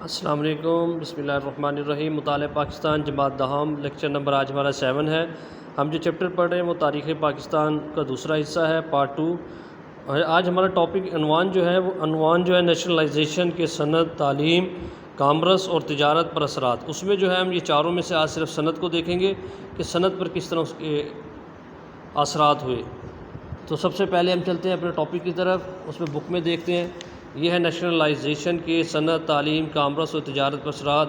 السلام علیکم، بسم اللہ الرحمن الرحیم۔ مطالعہ پاکستان جماعت دہم، لیکچر نمبر آج ہمارا 7 ہے۔ ہم جو چیپٹر پڑھ رہے ہیں وہ تاریخ پاکستان کا دوسرا حصہ ہے، پارٹ 2۔ آج ہمارا ٹاپک عنوان جو ہے نیشنلائزیشن کے صنعت، تعلیم، کامرس اور تجارت پر اثرات۔ اس میں جو ہے ہم یہ چاروں میں سے آج صرف صنعت کو دیکھیں گے کہ صنعت پر کس طرح اس کے اثرات ہوئے۔ تو سب سے پہلے ہم چلتے ہیں اپنے ٹاپک کی طرف، اس میں بک میں دیکھتے ہیں۔ یہ ہے نیشنلائزیشن کے صنعت، تعلیم، کامرس اور تجارت پر اثرات،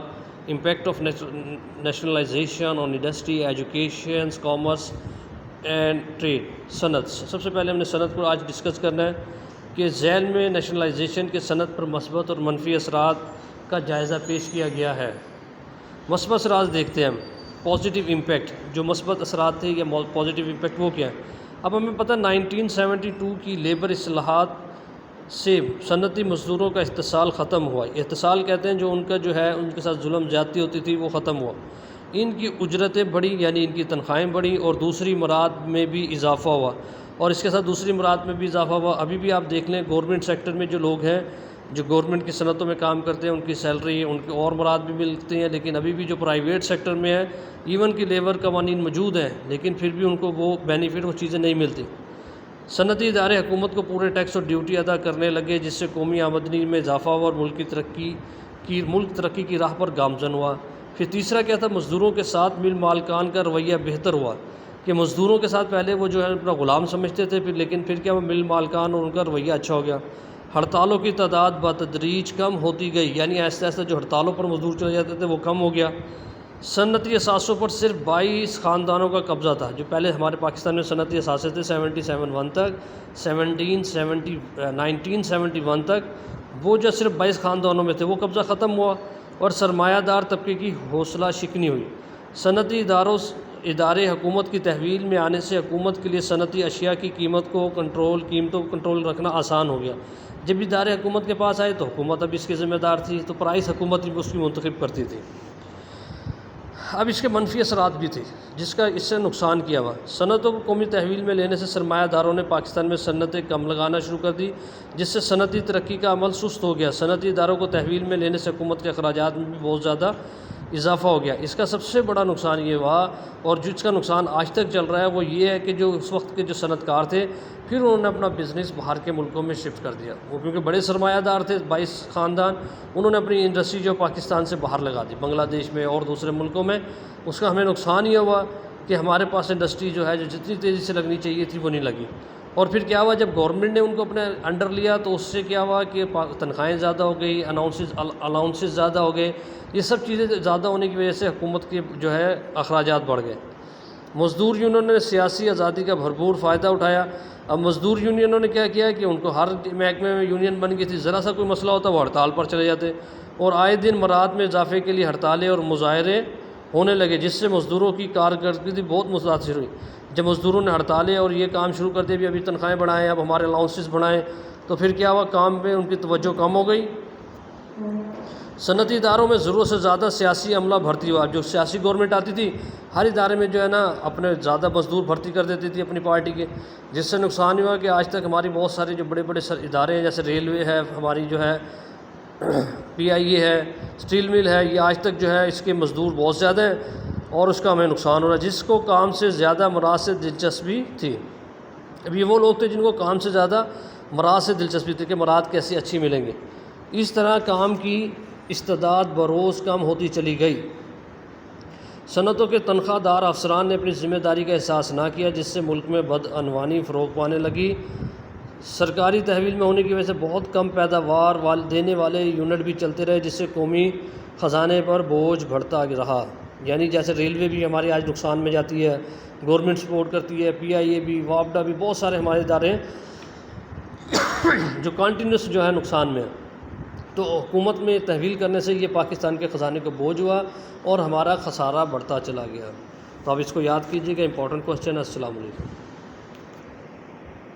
impact of nationalisation on industry, education, commerce and trade. صنعت، سب سے پہلے ہم نے صنعت کو آج ڈسکس کرنا ہے کہ ذیل میں نیشنلائزیشن کے صنعت پر مثبت اور منفی اثرات کا جائزہ پیش کیا گیا ہے۔ مثبت اثرات دیکھتے ہیں ہم، پازیٹیو امپیکٹ، جو مثبت اثرات تھے یا پازیٹیو امپیکٹ وہ کیا ہے۔ اب ہمیں پتہ 1972 کی لیبر اصلاحات سے صنعتی مزدوروں کا استحصال ختم ہوا۔ استحصال کہتے ہیں جو ان کا جو ہے ان کے ساتھ ظلم زیادتی ہوتی تھی وہ ختم ہوا۔ ان کی اجرتیں بڑھی، یعنی ان کی تنخواہیں بڑھی، اور دوسری مراد میں بھی اضافہ ہوا، اور اس کے ساتھ دوسری مراد میں بھی اضافہ ہوا۔ ابھی بھی آپ دیکھ لیں گورنمنٹ سیکٹر میں جو لوگ ہیں جو گورنمنٹ کی صنعتوں میں کام کرتے ہیں ان کی سیلری ان کی اور مراد بھی ملتی ہیں، لیکن ابھی بھی جو پرائیویٹ سیکٹر میں ہے ایون کہ لیبر قوانین موجود ہیں لیکن پھر بھی ان کو وہ بینیفٹ وہ چیزیں نہیں ملتی۔ صنعتی ادارے حکومت کو پورے ٹیکس اور ڈیوٹی ادا کرنے لگے، جس سے قومی آمدنی میں اضافہ ہوا اور ملک ترقی کی راہ پر گامزن ہوا۔ پھر تیسرا کیا تھا، مزدوروں کے ساتھ مل مالکان کا رویہ بہتر ہوا، کہ مزدوروں کے ساتھ پہلے وہ جو ہے اپنا غلام سمجھتے تھے لیکن پھر کیا وہ مل مالکان اور ان کا رویہ اچھا ہو گیا۔ ہڑتالوں کی تعداد بتدریج کم ہوتی گئی، یعنی آہستہ آہستہ جو ہڑتالوں پر مزدور چلے جاتے تھے وہ کم ہو گیا۔ صنعتی اثاثوں پر صرف 22 خاندانوں کا قبضہ تھا، جو پہلے ہمارے پاکستان میں صنعتی اثاثے تھے 1971 تک، وہ جو صرف 22 خاندانوں میں تھے وہ قبضہ ختم ہوا، اور سرمایہ دار طبقے کی حوصلہ شکنی ہوئی۔ صنعتی ادارے حکومت کی تحویل میں آنے سے حکومت کے لیے صنعتی اشیاء کی قیمتوں کو کنٹرول رکھنا آسان ہو گیا۔ جب ادارے حکومت کے پاس آئے تو حکومت اب اس کی ذمہ دار تھی، تو پرائس حکومت اس کی منتخب کرتی تھی۔ اب اس کے منفی اثرات بھی تھے جس کا اس سے نقصان کیا ہوا۔ صنعتوں کو قومی تحویل میں لینے سے سرمایہ داروں نے پاکستان میں صنعتیں کم لگانا شروع کر دی، جس سے صنعتی ترقی کا عمل سست ہو گیا۔ صنعتی اداروں کو تحویل میں لینے سے حکومت کے اخراجات میں بھی بہت زیادہ اضافہ ہو گیا۔ اس کا سب سے بڑا نقصان یہ ہوا، اور جس کا نقصان آج تک چل رہا ہے، وہ یہ ہے کہ جو اس وقت کے جو صنعت کار تھے پھر انہوں نے اپنا بزنس باہر کے ملکوں میں شفٹ کر دیا۔ وہ کیونکہ بڑے سرمایہ دار تھے 22 خاندان، انہوں نے اپنی انڈسٹری جو پاکستان سے باہر لگا دی، بنگلہ دیش میں اور دوسرے ملکوں میں۔ اس کا ہمیں نقصان یہ ہوا کہ ہمارے پاس انڈسٹری جو ہے جو جتنی تیزی سے لگنی چاہیے تھی وہ نہیں لگی۔ اور پھر کیا ہوا، جب گورنمنٹ نے ان کو اپنے انڈر لیا تو اس سے کیا ہوا کہ تنخواہیں زیادہ ہو گئی، الاؤنسز زیادہ ہو گئے۔ یہ سب چیزیں زیادہ ہونے کی وجہ سے حکومت کے جو ہے اخراجات بڑھ گئے۔ مزدور یونینوں نے سیاسی آزادی کا بھرپور فائدہ اٹھایا۔ اب مزدور یونینوں نے کیا کیا کہ ان کو ہر محکمے میں یونین بن گئی تھی، ذرا سا کوئی مسئلہ ہوتا وہ ہڑتال پر چلے جاتے، اور آئے دن مراد میں اضافے کے لیے ہڑتالیں اور مظاہرے ہونے لگے، جس سے مزدوروں کی کارکردگی بہت متاثر ہوئی۔ جب مزدوروں نے ہڑتالیں اور یہ کام شروع کر دیا بھی ابھی تنخواہیں بڑھائیں، اب ہمارے الاؤنسز بڑھائیں، تو پھر کیا ہوا، کام پہ ان کی توجہ کم ہو گئی۔ صنعتی اداروں میں ضرورت سے زیادہ سیاسی عملہ بھرتی ہوا۔ جو سیاسی گورنمنٹ آتی تھی ہر ادارے میں جو ہے نا اپنے زیادہ مزدور بھرتی کر دیتی تھی اپنی پارٹی کے، جس سے نقصان ہوا کہ آج تک ہماری بہت سارے جو بڑے بڑے ادارے ہیں، جیسے ریلوے ہے، ہماری جو ہے PIA ہے، اسٹیل مل ہے، یہ آج تک جو ہے اس کے مزدور بہت زیادہ ہیں اور اس کا ہمیں نقصان ہو رہا ہے، جس کو کام سے زیادہ مراد سے دلچسپی تھی۔ اب یہ وہ لوگ تھے جن کو کام سے زیادہ مراد سے دلچسپی تھی کہ مراد کیسے اچھی ملیں گے۔ اس طرح کام کی استعداد بروز کم ہوتی چلی گئی۔ صنعتوں کے تنخواہ دار افسران نے اپنی ذمہ داری کا احساس نہ کیا، جس سے ملک میں بدعنوانی فروغ پانے لگی۔ سرکاری تحویل میں ہونے کی وجہ سے بہت کم پیداوار دینے والے یونٹ بھی چلتے رہے، جس سے قومی خزانے پر بوجھ بڑھتا رہا۔ یعنی جیسے ریلوے بھی ہماری آج نقصان میں جاتی ہے، گورنمنٹ سپورٹ کرتی ہے، PIA بھی، وابڈا بھی، بہت سارے ہمارے ادارے ہیں جو کنٹینیوس جو ہے نقصان میں ہیں۔ تو حکومت میں تحویل کرنے سے یہ پاکستان کے خزانے کو بوجھ ہوا اور ہمارا خسارہ بڑھتا چلا گیا۔ تو آپ اس کو یاد کیجیے گا، امپورٹنٹ کوسچن ہے۔ السلام علیکم۔